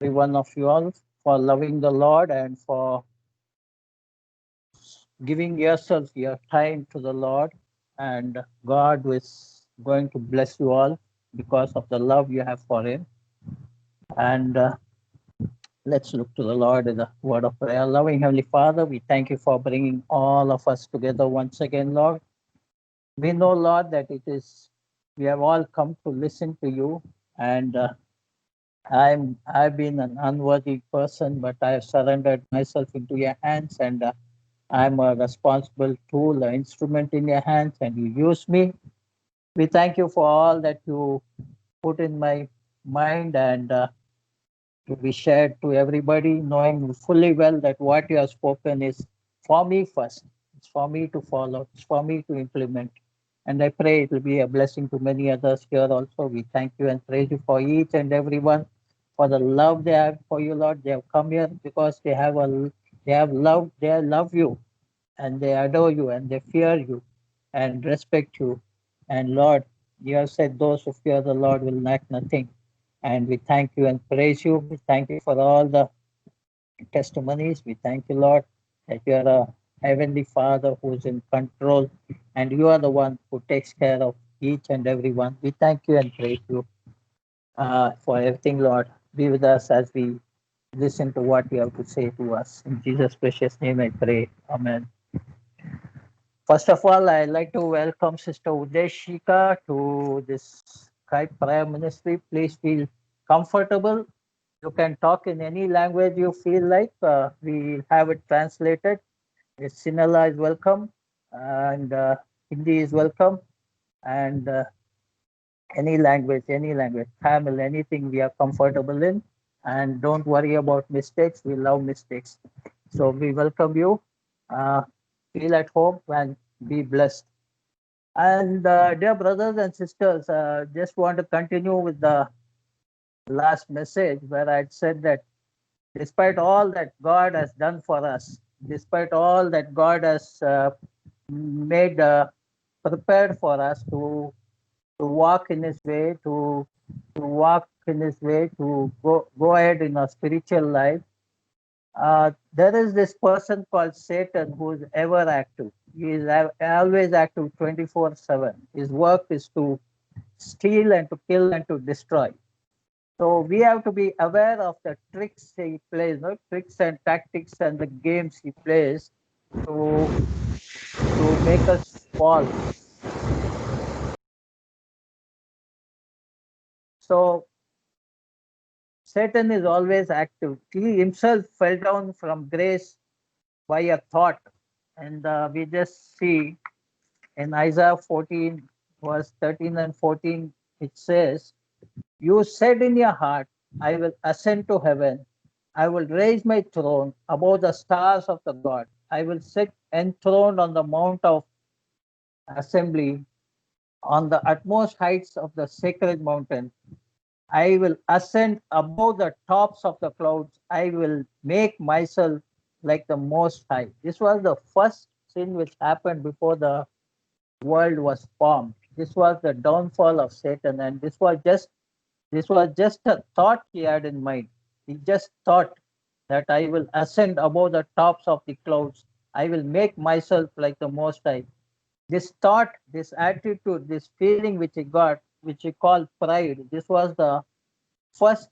every one of you all for loving the Lord and for giving yourself your time to the Lord. And God is going to bless you all because of the love you have for Him. And let's look to the Lord in the word of prayer. Loving Heavenly Father, we thank you for bringing all of us together once again, Lord. We know, Lord, that we have all come to listen to you. And I've been an unworthy person, but I have surrendered myself into your hands, and I'm a responsible tool, an instrument in your hands, and you use me. We thank you for all that you put in my mind and to be shared to everybody, knowing fully well that what you have spoken is for me first. It's for me to follow. It's for me to implement. And I pray it will be a blessing to many others here also. We thank you and praise you for each and every one for the love they have for you, Lord. They have come here because they have loved, they love you and they adore you and they fear you and respect you. And Lord, you have said those who fear the Lord will lack nothing. And we thank you and praise you. We thank you for all the testimonies. We thank you, Lord, that you are a heavenly Father who is in control and you are the one who takes care of each and every one. We thank you and praise you for everything, Lord. Be with us as we listen to what you have to say to us. In Jesus' precious name I pray. Amen. First of all, I'd like to welcome Sister Udeshika to this Skype prayer ministry. Please feel comfortable. You can talk in any language you feel like. We have it translated. Sinhala is welcome, and Hindi is welcome, and any language, Tamil, anything we are comfortable in. And don't worry about mistakes. We love mistakes. So we welcome you. Uh, feel at home and be blessed. And dear brothers and sisters, just want to continue with the last message where I said that despite all that God has done for us, despite all that God has made prepared for us to walk in His way, to walk in His way, to go ahead in our spiritual life, there is this person called Satan who is ever active. He is always active 24/7. His work is to steal and to kill and to destroy. So we have to be aware of the tricks he plays, no tricks and tactics and the games he plays to make us fall. So Satan is always active. He himself fell down from grace by a thought, and we just see in Isaiah 14, verse 13 and 14, it says, "You said in your heart, I will ascend to heaven. I will raise my throne above the stars of the God. I will sit enthroned on the mount of assembly, on the utmost heights of the sacred mountain. I will ascend above the tops of the clouds. I will make myself like the Most High." This was the first sin which happened before the world was formed. This was the downfall of Satan, and this was just a thought he had in mind. He just thought that I will ascend above the tops of the clouds. I will make myself like the Most High. This thought, this attitude, this feeling which he got, which he called pride, this was the first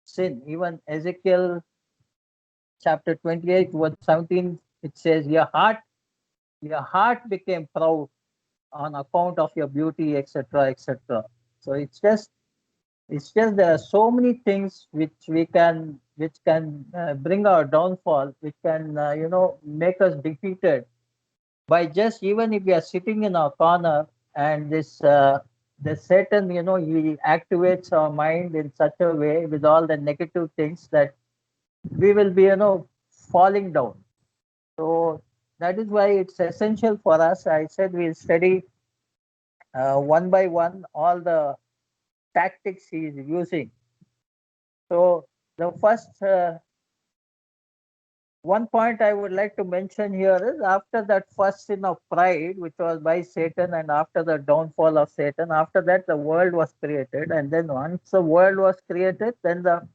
sin. Even Ezekiel chapter 28, verse 17, it says, your heart became proud on account of your beauty, etc., etc. So it's just there are so many things which can bring our downfall, which can make us defeated by just even if we are sitting in our corner and this the Satan, he activates our mind in such a way with all the negative things that we will be falling down. So that is why it's essential for us. I said we'll study one by one all the tactics he is using. So the first one point I would like to mention here is after that first sin of pride, which was by Satan, and after the downfall of Satan, after that the world was created, and then once the world was created, then the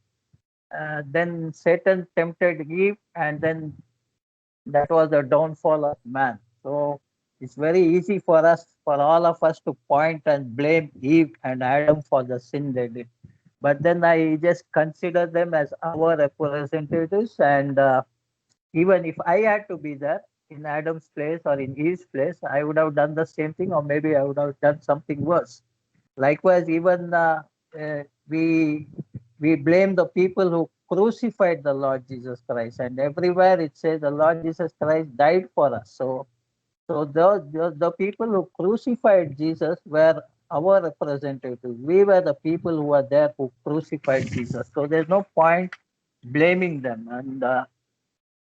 then Satan tempted Eve, and then that was the downfall of man. So it's very easy for us, for all of us, to point and blame Eve and Adam for the sin they did. But then I just consider them as our representatives, and even if I had to be there in Adam's place or in Eve's place, I would have done the same thing, or maybe I would have done something worse. Likewise, even uh, we we blame the people who crucified the Lord Jesus Christ, and everywhere it says the Lord Jesus Christ died for us. So the people who crucified Jesus were our representatives. We were the people who were there who crucified Jesus. So there's no point blaming them, and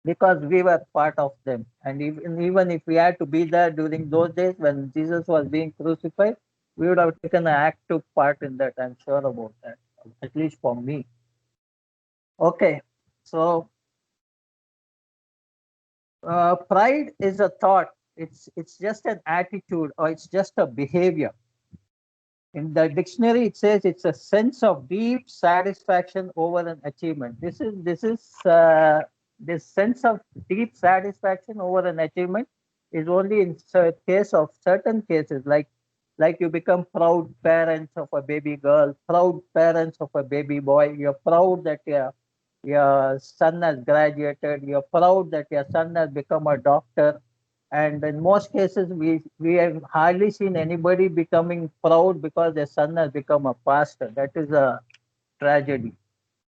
because we were part of them. And even if we had to be there during those days when Jesus was being crucified, we would have taken an active part in that. I'm sure about that, at least for me. Okay, so pride is a thought. It's just an attitude, or it's just a behavior. In the dictionary, it says it's a sense of deep satisfaction over an achievement. This sense of deep satisfaction over an achievement is only in case of certain cases, like you become proud parents of a baby girl, proud parents of a baby boy. You're proud that your son has graduated. You're proud that your son has become a doctor. And in most cases, we have hardly seen anybody becoming proud because their son has become a pastor. That is a tragedy.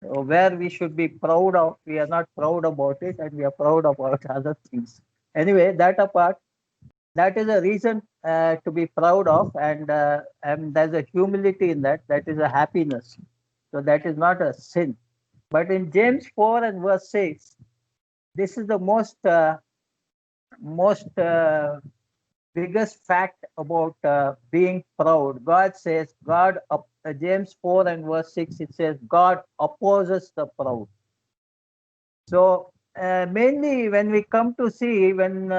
Where we should be proud of, we are not proud about it, and we are proud about other things. Anyway, that apart, that is a reason to be proud of, and there's a humility in that. That is a happiness. So that is not a sin. But in James 4 and verse 6, this is the most biggest fact about being proud. God says, James 4 and verse 6, it says, God opposes the proud. So mainly when we come to see, when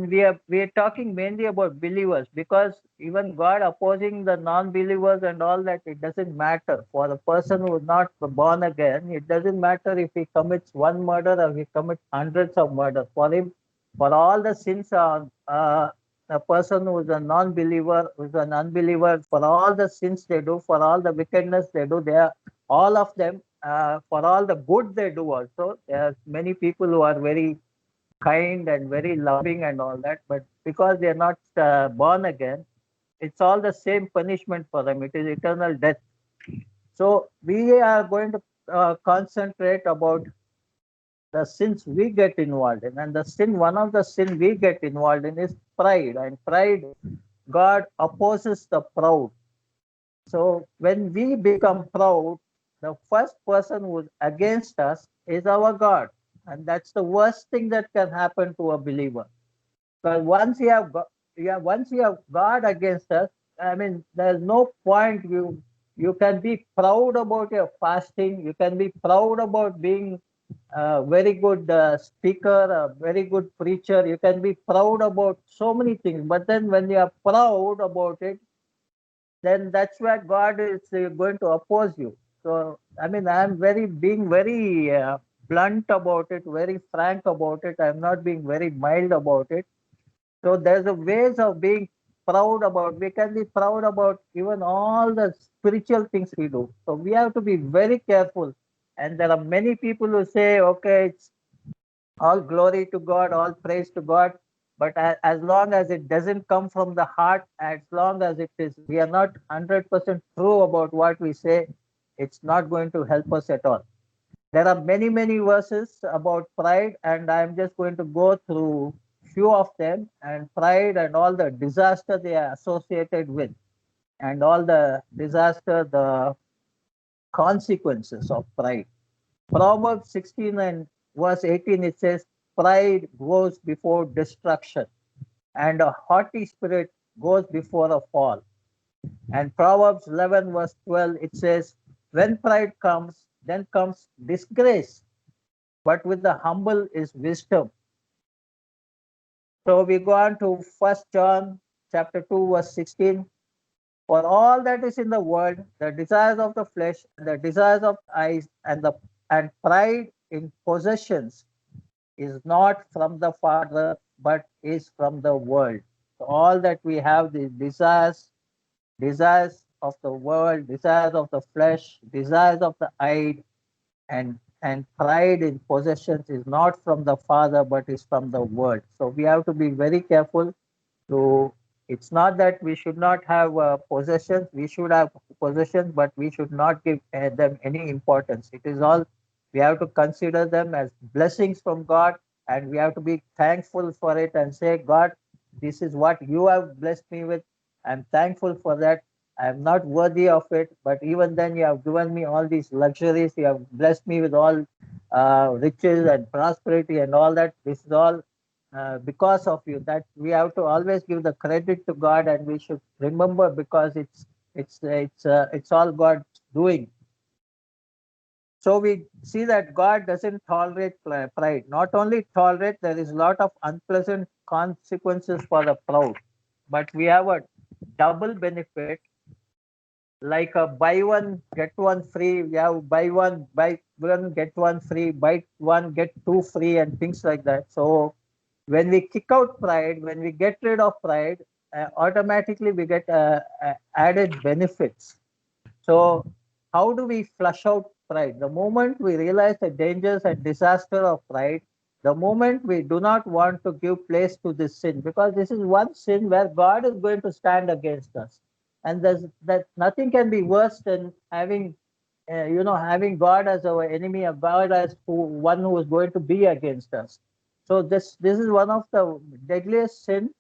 we are talking mainly about believers, because even God opposing the non-believers and all that, it doesn't matter. For a person who is not born again, it doesn't matter if he commits one murder or he commits hundreds of murders. For him, for all the sins are a person who is a non-believer, who is an unbeliever, for all the sins they do, for all the wickedness they do, they are all of them, for all the good they do also. There are many people who are very kind and very loving and all that, but because they are not born again, it's all the same punishment for them. It is eternal death. So we are going to concentrate about the sins we get involved in, and one of the sin we get involved in is pride. And pride, God opposes the proud. So when we become proud, the first person who's against us is our God. And that's the worst thing that can happen to a believer. Because once you have God against us, I mean, there's no point. You can be proud about your fasting. You can be proud about being a very good speaker, a very good preacher. You can be proud about so many things. But then when you are proud about it, then that's where God is going to oppose you. So, I mean, I'm being very blunt about it, very frank about it. I'm not being very mild about it. So there's a ways of being proud about. We can be proud about even all the spiritual things we do. So we have to be very careful. And there are many people who say, okay, it's all glory to God, all praise to God. But as long as it doesn't come from the heart, as long as we are not 100% true about what we say, it's not going to help us at all. There are many, many verses about pride, and I'm just going to go through few of them, and pride and all the disaster they are associated with, and all the disaster, the consequences of pride. Proverbs 16 and verse 18, it says, pride goes before destruction, and a haughty spirit goes before a fall. And Proverbs 11 verse 12, it says, when pride comes, then comes disgrace, but with the humble is wisdom. So we go on to 1 John chapter 2 verse 16. For all that is in the world, the desires of the flesh, the desires of eyes, and the and pride in possessions is not from the Father, but is from the world. So all that we have, the desires of the world, desires of the flesh, desires of the eye, and pride in possessions is not from the Father, but is from the world. So we have to be very careful to. It's not that we should not have possessions. We should have possessions, but we should not give them any importance. It is all, we have to consider them as blessings from God, and we have to be thankful for it and say, God, this is what you have blessed me with. I'm thankful for that. I am not worthy of it, but even then you have given me all these luxuries. You have blessed me with all riches and prosperity and all that. This is all because of you. That we have to always give the credit to God, and we should remember, because it's all God's doing. So we see that God doesn't tolerate pride. Not only tolerate, there is a lot of unpleasant consequences for the proud. But we have a double benefit, like a buy one get one free. We have buy one get one free, buy one get two free, and things like that. So when we kick out pride, when we get rid of pride, automatically we get added benefits. So how do we flush out pride? The moment we realize the dangers and disaster of pride, the moment we do not want to give place to this sin, because this is one sin where God is going to stand against us, and there's that nothing can be worse than having, having God as our enemy, or God as one who is going to be against us. So this is one of the deadliest sin,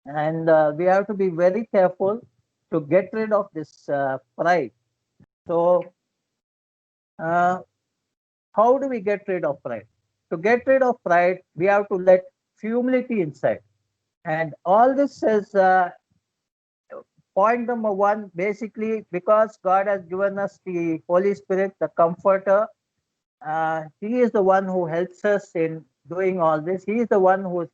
and we have to be very careful to get rid of this pride. So, uh, how do we get rid of pride? To get rid of pride, we have to let humility inside. And all this is point number one, basically, because God has given us the Holy Spirit, the Comforter. He is the one who helps us in doing all this. He is the one who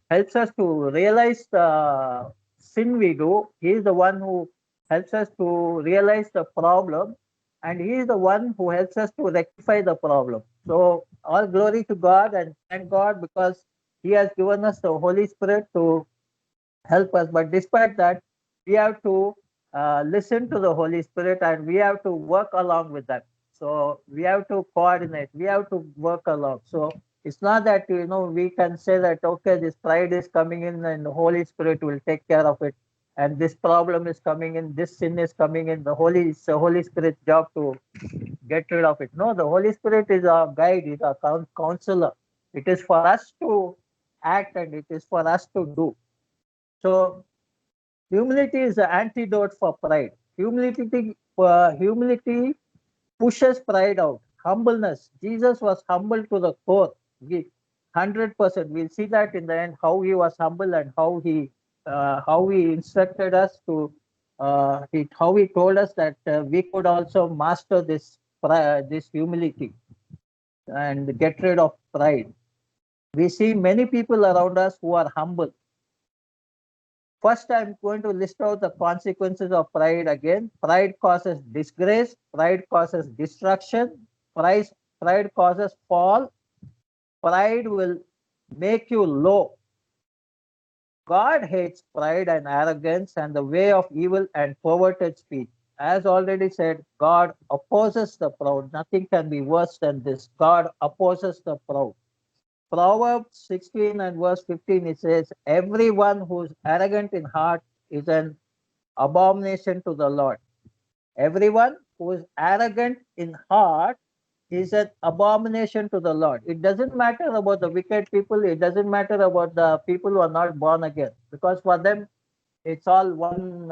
helps us to realize the sin we do. He is the one who helps us to realize the problem, and He is the one who helps us to rectify the problem. So, all glory to God, and thank God, because He has given us the Holy Spirit to help us. But despite that, we have to listen to the Holy Spirit, and we have to work along with that. So we have to coordinate, we have to work along. So it's not that, we can say that, okay, this pride is coming in and the Holy Spirit will take care of it, and this problem is coming in, this sin is coming in, it's the Holy Spirit's job to get rid of it. No, the Holy Spirit is our guide, is our counselor. It is for us to act, and it is for us to do. So humility is the antidote for pride. Humility pushes pride out. Humbleness. Jesus was humble to the core. 100%. We'll see that in the end, how he was humble, and how he instructed us to. How he told us that we could also master this humility and get rid of pride. We see many people around us who are humble. First, I'm going to list out the consequences of pride again. Pride causes disgrace. Pride causes destruction. Pride, pride causes fall. Pride will make you low. God hates pride and arrogance and the way of evil and perverted speech. As already said, God opposes the proud. Nothing can be worse than this. God opposes the proud. Proverbs 16 and verse 15, it says, everyone who is arrogant in heart is an abomination to the Lord. Everyone who is arrogant in heart is an abomination to the Lord. It doesn't matter about the wicked people. It doesn't matter about the people who are not born again, because for them, it's all one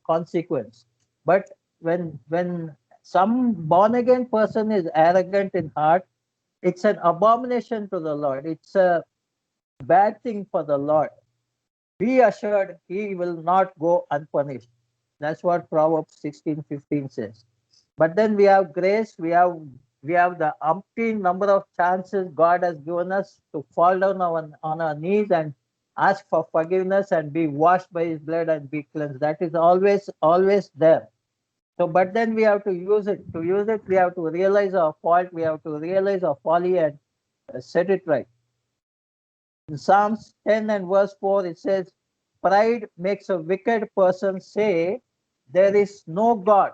consequence. But when some born again person is arrogant in heart, it's an abomination to the Lord. It's a bad thing for the Lord. Be assured he will not go unpunished. That's what Proverbs 16:15 says. But then we have grace, we have the umpteen number of chances God has given us to fall down on our knees and ask for forgiveness and be washed by his blood and be cleansed. That is always there. So, but then we have to use it. To use it, we have to realize our fault. We have to realize our folly and set it right. In Psalms 10 and verse 4, it says, pride makes a wicked person say, there is no God.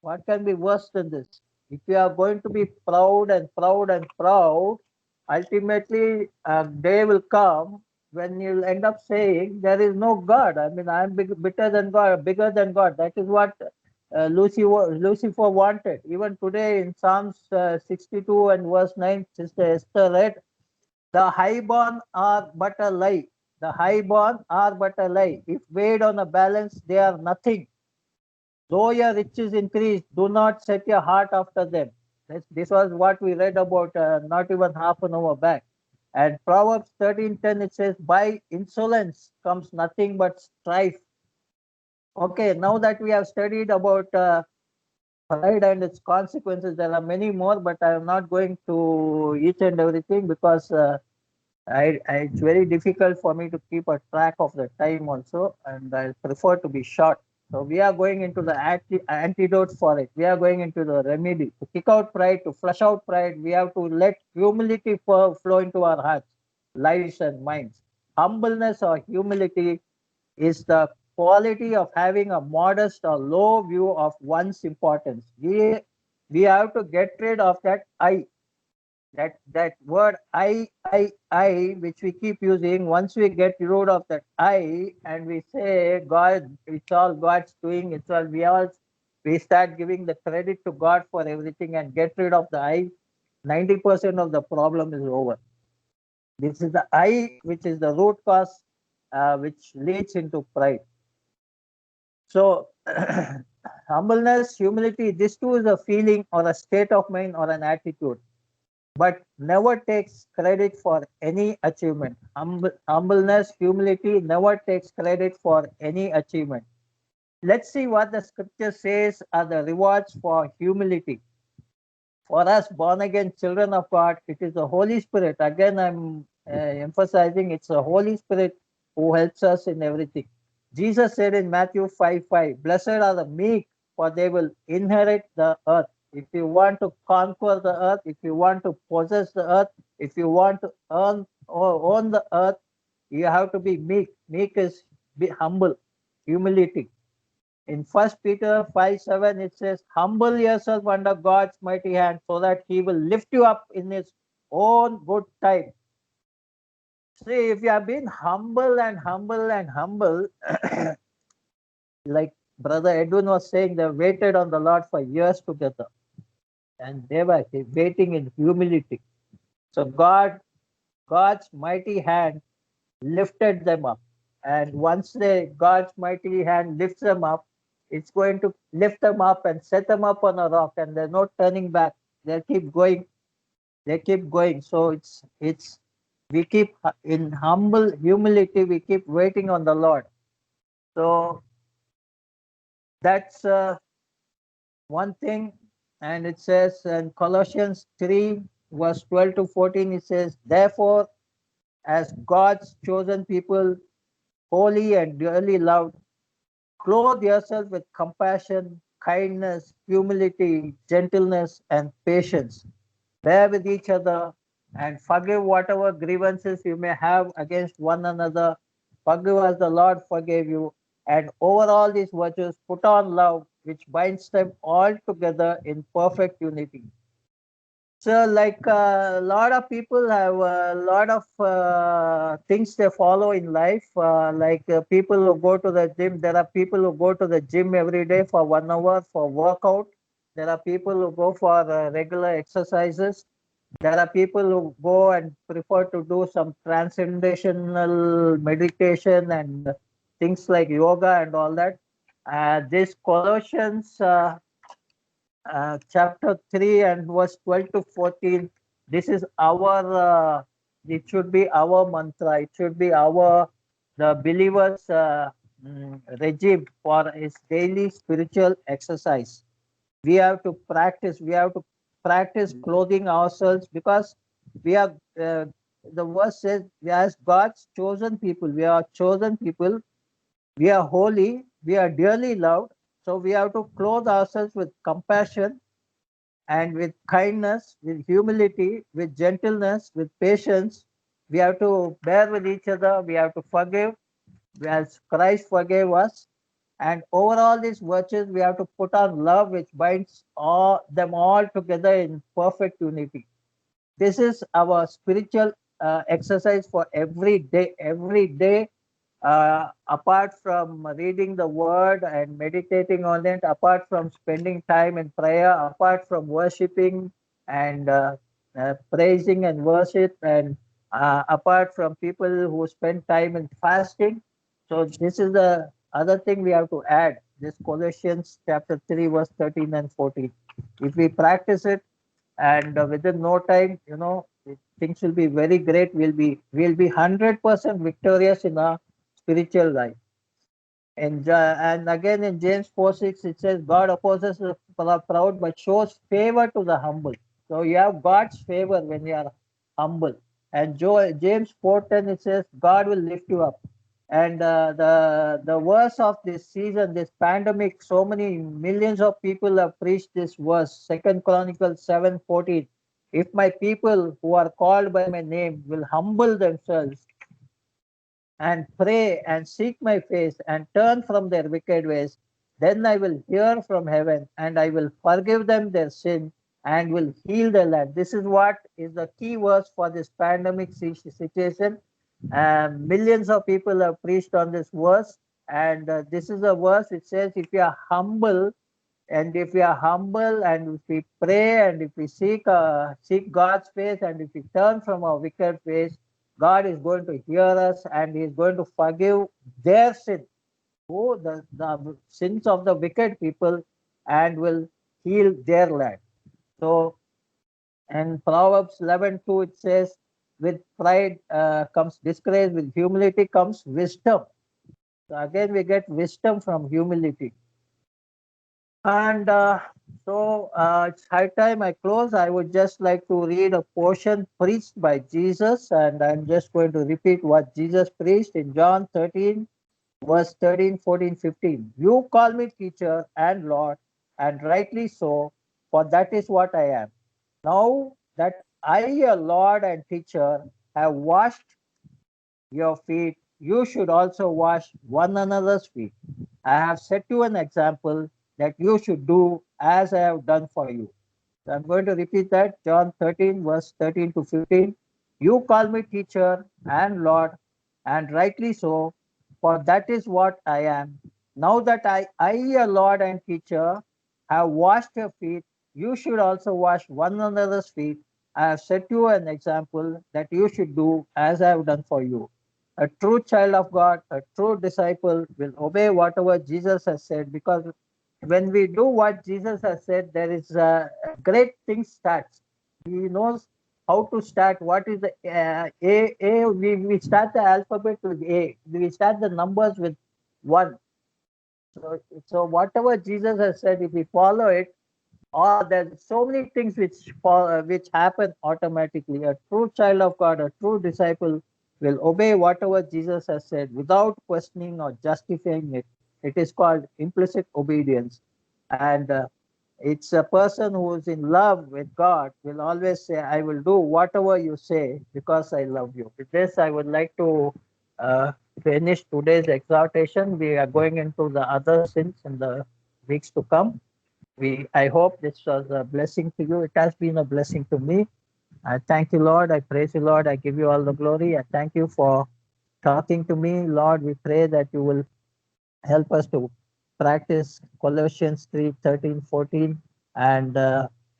What can be worse than this? If you are going to be proud and proud and proud, ultimately a day will come when you'll end up saying, there is no God. I mean, I'm bitter than God, bigger than God. That is what Lucifer wanted. Even today in Psalms 62 and verse 9, Sister Esther read, the highborn are but a lie. The highborn are but a lie. If weighed on a balance, they are nothing. Though your riches increase, do not set your heart after them. This was what we read about not even half an hour back. And Proverbs 13:10, it says, by insolence comes nothing but strife. Okay, now that we have studied about pride and its consequences, there are many more, but I am not going to each and everything because it's very difficult for me to keep a track of the time also, and I prefer to be short. So we are going into the antidote for it. We are going into the remedy. To kick out pride, to flush out pride, we have to let humility flow into our hearts, lives and minds. Humbleness or humility is the quality of having a modest or low view of one's importance. We have to get rid of that I, that word I, which we keep using. Once we get rid of that I and we say God, it's all God's doing, it's all we start giving the credit to God for everything and get rid of the I, 90% of the problem is over. This is the I, which is the root cause, which leads into pride. So humbleness, humility, this too is a feeling or a state of mind or an attitude, but never takes credit for any achievement. Humbleness, humility never takes credit for any achievement. Let's see what the scripture says are the rewards for humility. For us born again children of God, it is the Holy Spirit. Again, I'm emphasizing it's the Holy Spirit who helps us in everything. Jesus said in Matthew 5:5, blessed are the meek, for they will inherit the earth. If you want to conquer the earth, if you want to possess the earth, if you want to earn or own the earth, you have to be meek. Meek is be humble, humility. In 1 Peter 5:7, it says, humble yourself under God's mighty hand so that he will lift you up in his own good time. See, if you have been humble and humble and humble, like Brother Edwin was saying, they waited on the Lord for years together. And they were waiting in humility. So God's mighty hand lifted them up. And once God's mighty hand lifts them up, it's going to lift them up and set them up on a rock, and there's no turning back. They keep going. They keep going. So it's we keep in humble humility. We keep waiting on the Lord. So that's one thing. And it says in Colossians 3 verse 12 to 14, it says, therefore, as God's chosen people, holy and dearly loved, clothe yourself with compassion, kindness, humility, gentleness, and patience. Bear with each other and forgive whatever grievances you may have against one another. Forgive as the Lord forgave you. And over all these virtues, put on love, which binds them all together in perfect unity. So, like a lot of people have a lot of things they follow in life. People who go to the gym, there are people who go to the gym every day for 1 hour for workout. There are people who go for regular exercises. There are people who go and prefer to do some transcendental meditation and things like yoga and all that. This Colossians chapter 3 and verse 12 to 14, this is it should be our mantra, it should be the believers regime for his daily spiritual exercise. We have to practice clothing ourselves, because we are the verse says we are God's chosen people. We are chosen people, we are holy, we are dearly loved. So we have to clothe ourselves with compassion and with kindness, with humility, with gentleness, with patience. We have to bear with each other. We have to forgive as Christ forgave us. And over all these virtues, we have to put on love, which binds them all together in perfect unity. This is our spiritual exercise for every day. Every day, apart from reading the word and meditating on it, apart from spending time in prayer, apart from worshiping and praising and worship, and apart from people who spend time in fasting. So this is the other thing we have to add. This Colossians chapter 3, verse 13 and 14. If we practice it, and within no time, things will be very great. We'll be 100% victorious in our spiritual life. And again in James 4:6 it says, God opposes the proud but shows favor to the humble. So you have God's favor when you are humble. And James 4:10 it says, God will lift you up. And the verse of this season, this pandemic, so many millions of people have preached this verse. Second Chronicles 7:14. If my people who are called by my name will humble themselves and pray and seek my face and turn from their wicked ways, then I will hear from heaven and I will forgive them their sin and will heal their land. This is what is the key verse for this pandemic situation. Millions of people have preached on this verse, and this is a verse which says, if you are humble, and if we are humble, and if we pray, and if we seek God's face, and if we turn from our wicked ways, God is going to hear us and He is going to forgive their sin, the sins of the wicked people, and will heal their land. So, and Proverbs 11:2 it says, with pride comes disgrace, with humility comes wisdom. So again, we get wisdom from humility. And it's high time I close. I would just like to read a portion preached by Jesus, and I'm just going to repeat what Jesus preached in John 13, verse 13, 14, 15. You call me teacher and Lord, and rightly so, for that is what I am. Now that I, your Lord and teacher, have washed your feet, you should also wash one another's feet. I have set you an example that you should do as I have done for you. So I'm going to repeat that. John 13, verse 13 to 15. You call me teacher and Lord, and rightly so, for that is what I am. Now that I, your Lord and teacher, have washed your feet, you should also wash one another's feet. I have set you an example that you should do as I have done for you. A true child of God, a true disciple will obey whatever Jesus has said, because when we do what Jesus has said, there is a great thing starts. He knows how to start. What is the A? We start the alphabet with A. We start the numbers with 1. So whatever Jesus has said, if we follow it, there's so many things which happen automatically. A true child of God, a true disciple, will obey whatever Jesus has said without questioning or justifying it. It is called implicit obedience. And it's a person who is in love with God will always say, I will do whatever you say because I love you. With this, I would like to uh, finish today's exhortation. We are going into the other sins in the weeks to come. I hope this was a blessing to you. It has been a blessing to me. I thank you, Lord. I praise you, Lord. I give you all the glory. I thank you for talking to me, Lord. We pray that you will help us to practice Colossians 3, 13, 14, and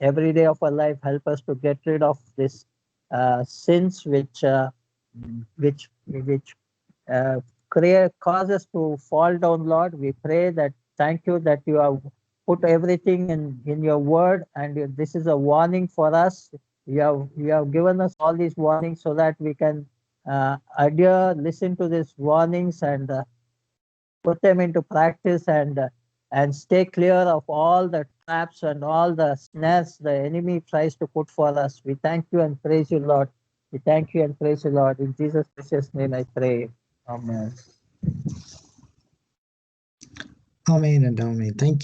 every day of our life help us to get rid of this sins which create cause us to fall down, Lord. We pray that thank you that you have put everything in your word, and this is a warning for us. You have given us all these warnings so that we can adhere, listen to these warnings, and put them into practice, and stay clear of all the traps and all the snares the enemy tries to put for us. We thank you and praise you, Lord. We thank you and praise you, Lord. In Jesus' precious name I pray. Amen. Amen and amen. Thank you.